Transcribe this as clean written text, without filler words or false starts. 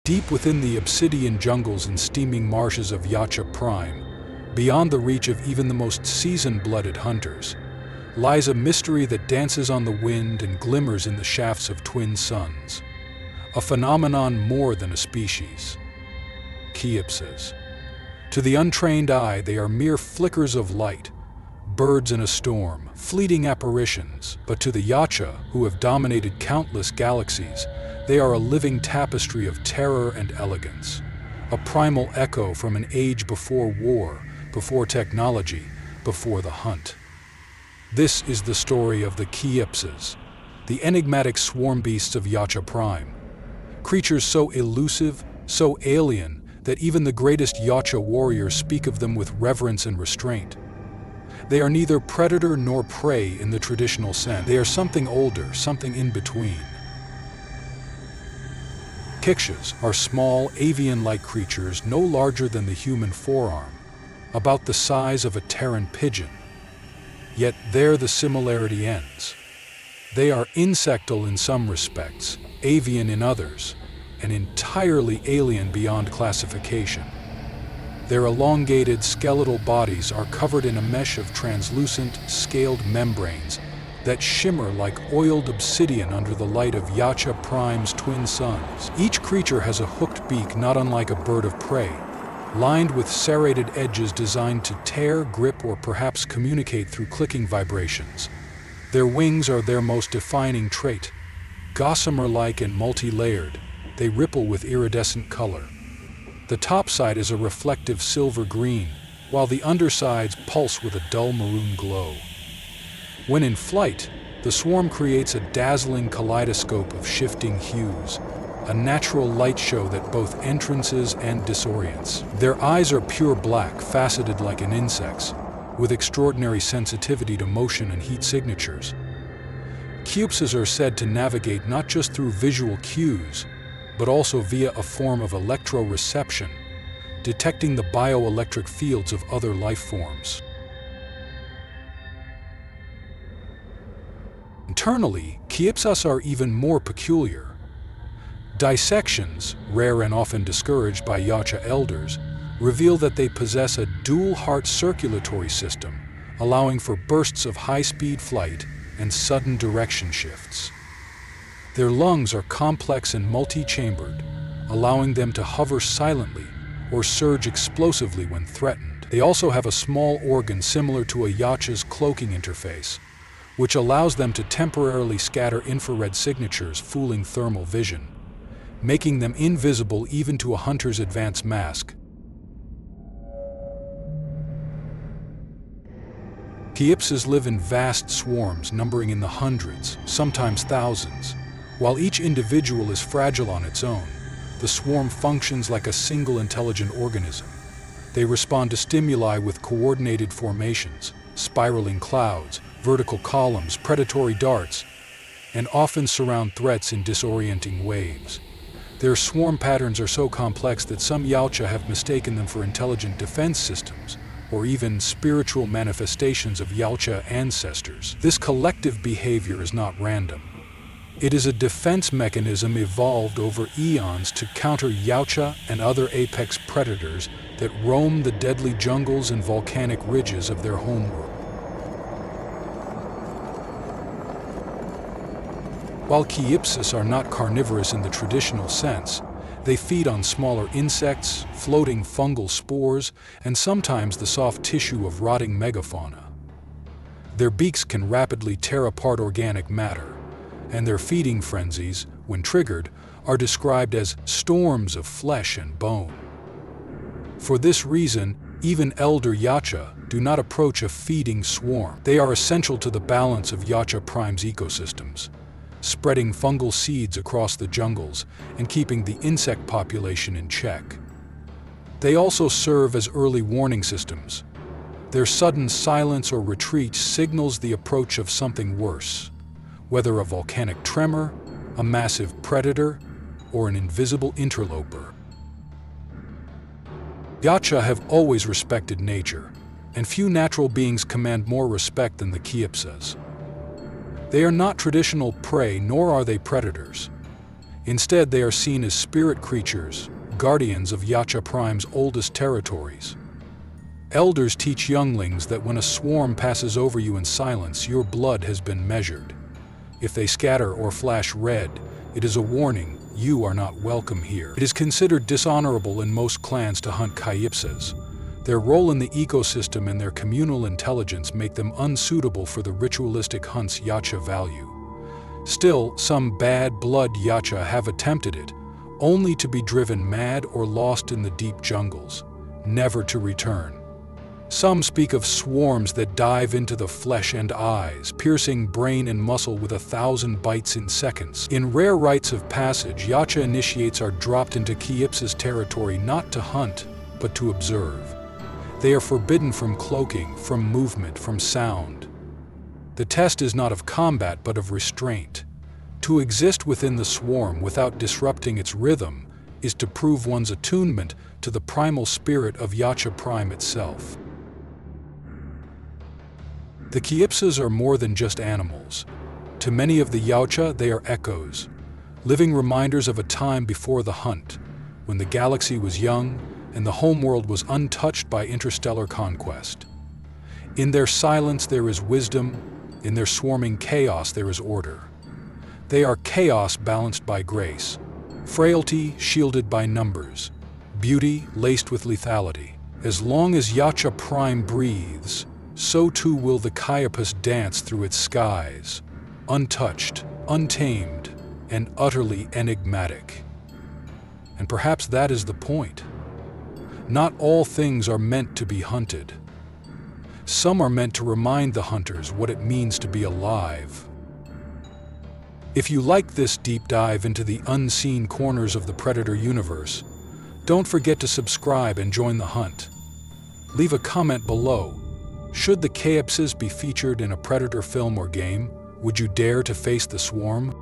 Deep within the obsidian jungles and steaming marshes of Yautja Prime, beyond the reach of even the most seasoned-blooded hunters, lies a mystery that dances on the wind and glimmers in the shafts of twin suns. A phenomenon more than a species. Yipsas. To the untrained eye, they are mere flickers of light, birds in a storm, fleeting apparitions. But to the Yautja, who have dominated countless galaxies, they are a living tapestry of terror and elegance. A primal echo from an age before war, before technology, before the hunt. This is the story of the yipsas, the enigmatic swarm beasts of Yautja Prime. Creatures so elusive, so alien, that even the greatest Yautja warriors speak of them with reverence and restraint. They are neither predator nor prey in the traditional sense. They are something older, something in between. Yipsas are small, avian-like creatures no larger than the human forearm, about the size of a Terran pigeon. Yet there the similarity ends. They are insectal in some respects, avian in others, and entirely alien beyond classification. Their elongated skeletal bodies are covered in a mesh of translucent, scaled membranes that shimmer like oiled obsidian under the light of Yautja Prime's twin suns. Each creature has a hooked beak not unlike a bird of prey, lined with serrated edges designed to tear, grip, or perhaps communicate through clicking vibrations. Their wings are their most defining trait. Gossamer-like and multi-layered, they ripple with iridescent color. The topside is a reflective silver green, while the undersides pulse with a dull maroon glow. When in flight, the swarm creates a dazzling kaleidoscope of shifting hues, a natural light show that both entrances and disorients. Their eyes are pure black, faceted like an insect's, with extraordinary sensitivity to motion and heat signatures. Yipsas are said to navigate not just through visual cues, but also via a form of electroreception, detecting the bioelectric fields of other life forms. Internally, yipsas are even more peculiar. Dissections, rare and often discouraged by Yautja elders, reveal that they possess a dual-heart circulatory system, allowing for bursts of high-speed flight and sudden direction shifts. Their lungs are complex and multi-chambered, allowing them to hover silently or surge explosively when threatened. They also have a small organ similar to a Yautja's cloaking interface, which allows them to temporarily scatter infrared signatures, fooling thermal vision, making them invisible even to a hunter's advanced mask. Yipsas live in vast swarms numbering in the hundreds, sometimes thousands. While each individual is fragile on its own, the swarm functions like a single intelligent organism. They respond to stimuli with coordinated formations, spiraling clouds, vertical columns, predatory darts, and often surround threats in disorienting waves. Their swarm patterns are so complex that some Yautja have mistaken them for intelligent defense systems, or even spiritual manifestations of Yautja ancestors. This collective behavior is not random. It is a defense mechanism evolved over eons to counter Yautja and other apex predators that roam the deadly jungles and volcanic ridges of their homeworld. While yipsas are not carnivorous in the traditional sense, they feed on smaller insects, floating fungal spores, and sometimes the soft tissue of rotting megafauna. Their beaks can rapidly tear apart organic matter, and their feeding frenzies, when triggered, are described as storms of flesh and bone. For this reason, even elder Yautja do not approach a feeding swarm. They are essential to the balance of Yautja Prime's ecosystems, spreading fungal seeds across the jungles and keeping the insect population in check. They also serve as early warning systems. Their sudden silence or retreat signals the approach of something worse, whether a volcanic tremor, a massive predator, or an invisible interloper. Yautja have always respected nature, and few natural beings command more respect than the yipsas. They are not traditional prey, nor are they predators. Instead, they are seen as spirit creatures, guardians of Yautja Prime's oldest territories. Elders teach younglings that when a swarm passes over you in silence, your blood has been measured. If they scatter or flash red, it is a warning, you are not welcome here. It is considered dishonorable in most clans to hunt yipsas. Their role in the ecosystem and their communal intelligence make them unsuitable for the ritualistic hunts Yautja value. Still, some bad-blood Yautja have attempted it, only to be driven mad or lost in the deep jungles, never to return. Some speak of swarms that dive into the flesh and eyes, piercing brain and muscle with 1,000 bites in seconds. In rare rites of passage, Yautja initiates are dropped into yipsas territory not to hunt, but to observe. They are forbidden from cloaking, from movement, from sound. The test is not of combat, but of restraint. To exist within the swarm without disrupting its rhythm is to prove one's attunement to the primal spirit of Yautja Prime itself. The yipsas are more than just animals. To many of the Yautja, they are echoes, living reminders of a time before the hunt, when the galaxy was young and the homeworld was untouched by interstellar conquest. In their silence there is wisdom, in their swarming chaos there is order. They are chaos balanced by grace, frailty shielded by numbers, beauty laced with lethality. As long as Yautja Prime breathes, so too will the yipsas dance through its skies, untouched, untamed, and utterly enigmatic. And perhaps that is the point. Not all things are meant to be hunted. Some are meant to remind the hunters what it means to be alive. If you like this deep dive into the unseen corners of the Predator universe, don't forget to subscribe and join the hunt. Leave a comment below. Should the yipsas be featured in a Predator film or game? Would you dare to face the swarm?